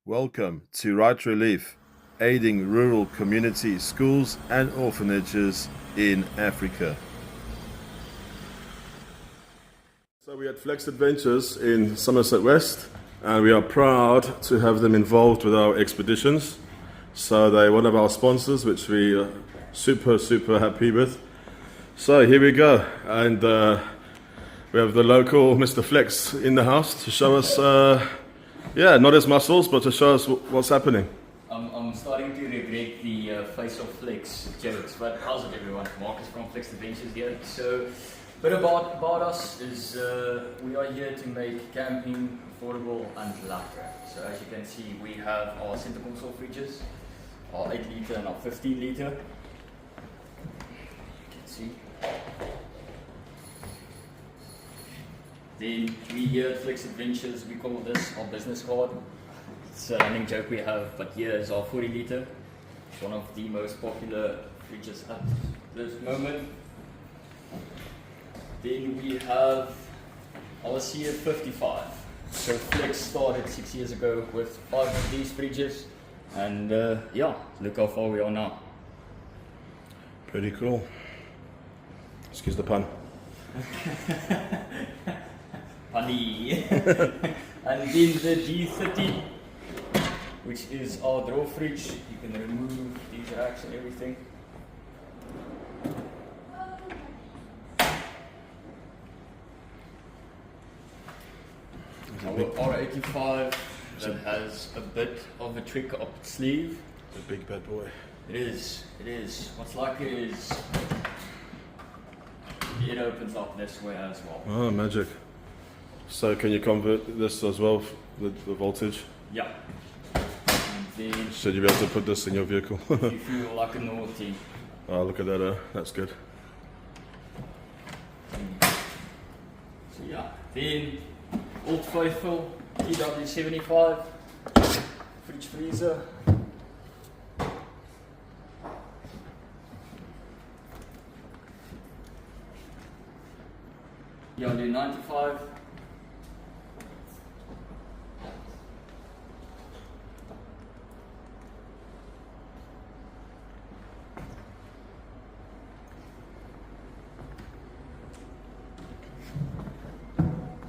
Welcome to Right Relief, aiding rural community schools and orphanages in Africa. So we had Flexadventures in Somerset West, and we are proud to have them involved with our expeditions. So they're one of our sponsors, which we are super happy with. So here we go, and we have the local Mr. Flex in the house to show us, not his muscles, but to show us what's happening. I'm starting to regret the face of Flex jokes, but how's it everyone? Marcus from flexadventures here. So, a bit about us is we are here to make camping affordable and lighter. So as you can see, we have our center console fridges, our 8 litre and our 15 litre. You can see. Then we here at flexadventures, we call this our business card. It's a running joke we have, but here is our 40 litre. It's one of the most popular fridges at this moment. Then we have our CF55. So Flex started 6 years ago with 5 of these fridges, and look how far we are now. Pretty cool. Excuse the pun. Funny. And then the G30, which is our draw fridge. You can remove these racks and everything. Our R85 that has a bit of a trick up its sleeve. It's a big bad boy. It is. What's like it is, it opens up this way as well. Oh, magic. So can you convert this as well with the voltage? Yeah. And then Should you be able to put this in your vehicle? if you feel like a naughty. Oh, look at that, that's good. So yeah. Then Old Faithful TW75 fridge freezer. Yondu 95.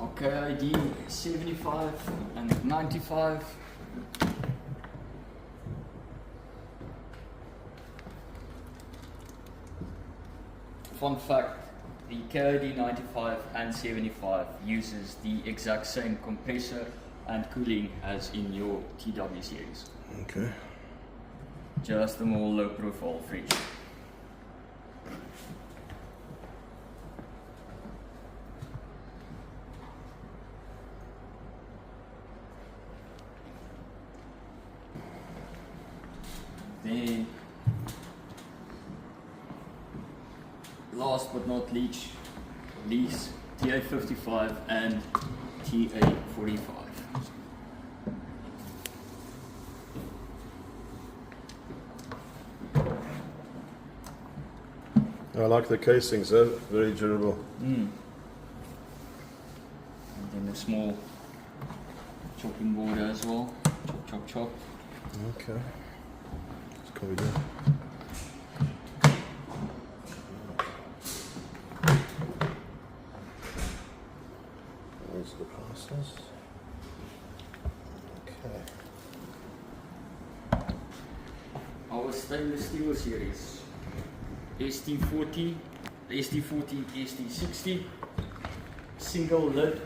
Okay, ID 75 and 95. Fun fact, the KID 95 and 75 uses the exact same compressor and cooling as in your TW series. Okay. Just a more low profile fridge. Then, last but not least, TA55 and TA45. I like the casings, they're very durable. And then a small chopping board as well. Chop. Okay. Let's copy that. These are the passes. Okay. Our stainless steel series. ST40, ST40, ST60. Single lid.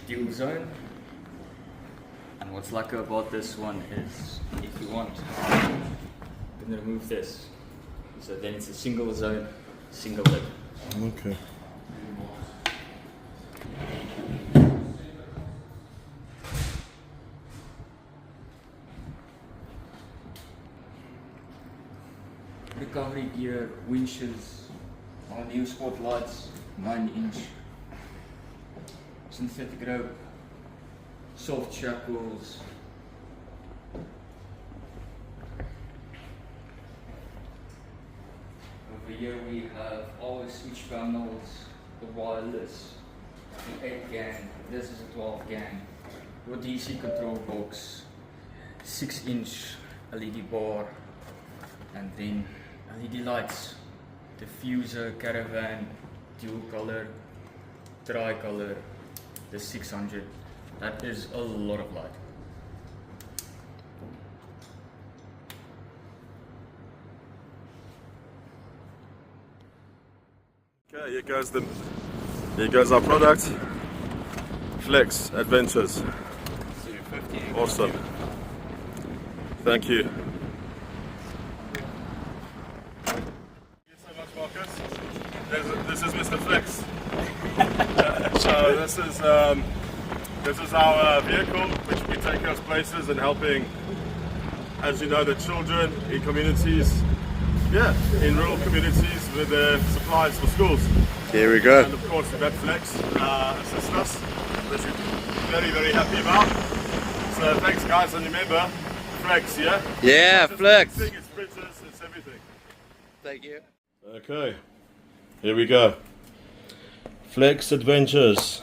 Dual zone. And what's lucky about this one is, if you want, you can remove this. So then it's a single zone, single lid. Okay. Recovery gear, winches, our new spotlights, 9-inch, synthetic rope, soft shackles. Over here we have our switch panels, the wireless, the 8 gang, this is a 12 gang. your DC control box, 6-inch LED bar, and then LED lights, diffuser, caravan, dual color, tricolor, the 600. That is a lot of light. Okay, here goes our product, Flex Adventures. Awesome. Thank you. Thank you so much, Marcus. This is Mr. Flex. So this is our vehicle, which will be taking us places and helping, as you know, the children in communities, in rural communities with their supplies for schools. Here we go. And of course, we've had Flex assist us, which we're very, very happy about. So thanks, guys, and remember, Flex, yeah? Yeah, Flex. It's fridges, it's everything. Thank you. Okay, here we go. Flex Adventures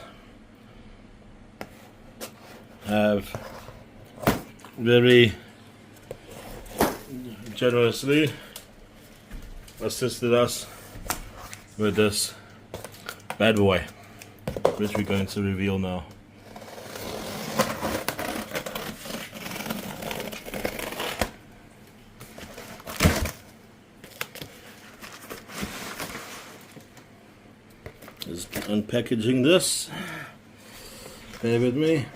have very generously assisted us with this bad boy, which we're going to reveal now. Just unpackaging this. Bear with me.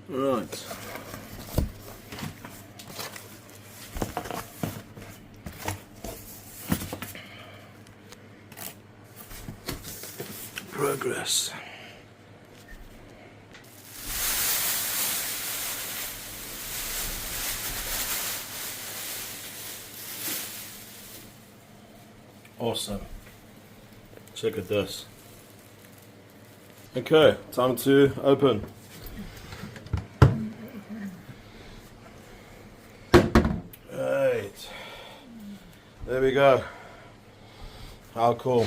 Right. Progress. Awesome. Check at this. Okay, time to open. Right. There we go. How cool.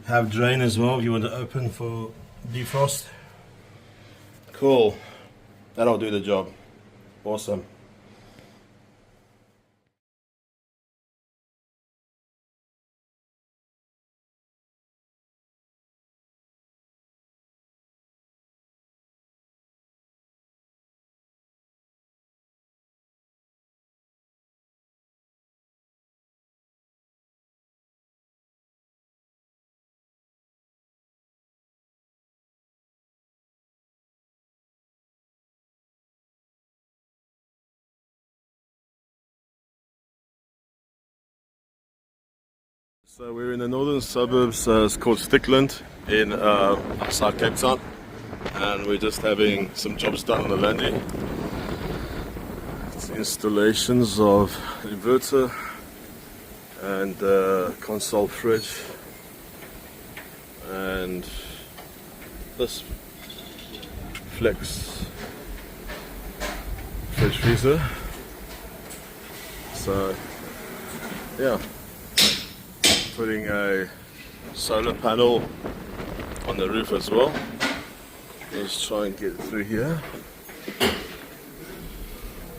Have drain as well if you want to open for defrost. Cool. That'll do the job. Awesome. So we're in the northern suburbs, it's called Stickland in outside Cape Town, and we're just having some jobs done on the landing. It's installations of inverter and console fridge and this Flex fridge freezer. So yeah, putting a solar panel on the roof as well. Let's try and get through here.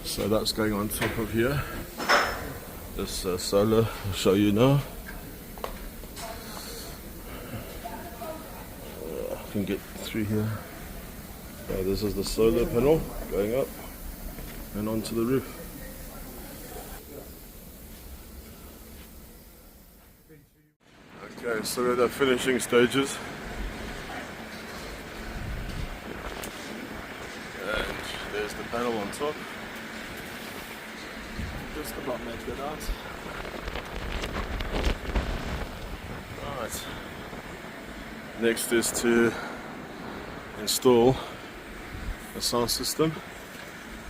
So that's going on top of here. This solar, I'll show you now. I can get through here. So this is the solar panel going up and onto the roof. Okay, so we're at the finishing stages. And there's the panel on top. Just about make that out. Right. Next is to install a sound system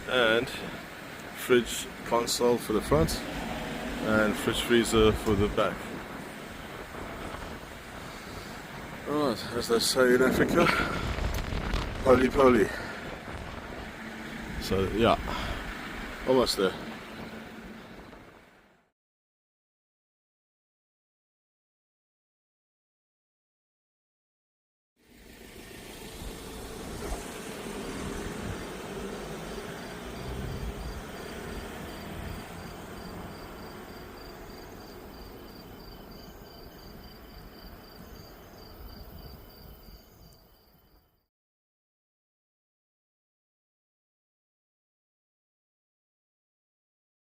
and fridge console for the front and fridge freezer for the back. Right, as they say in Africa, poly poly. So yeah, Almost there.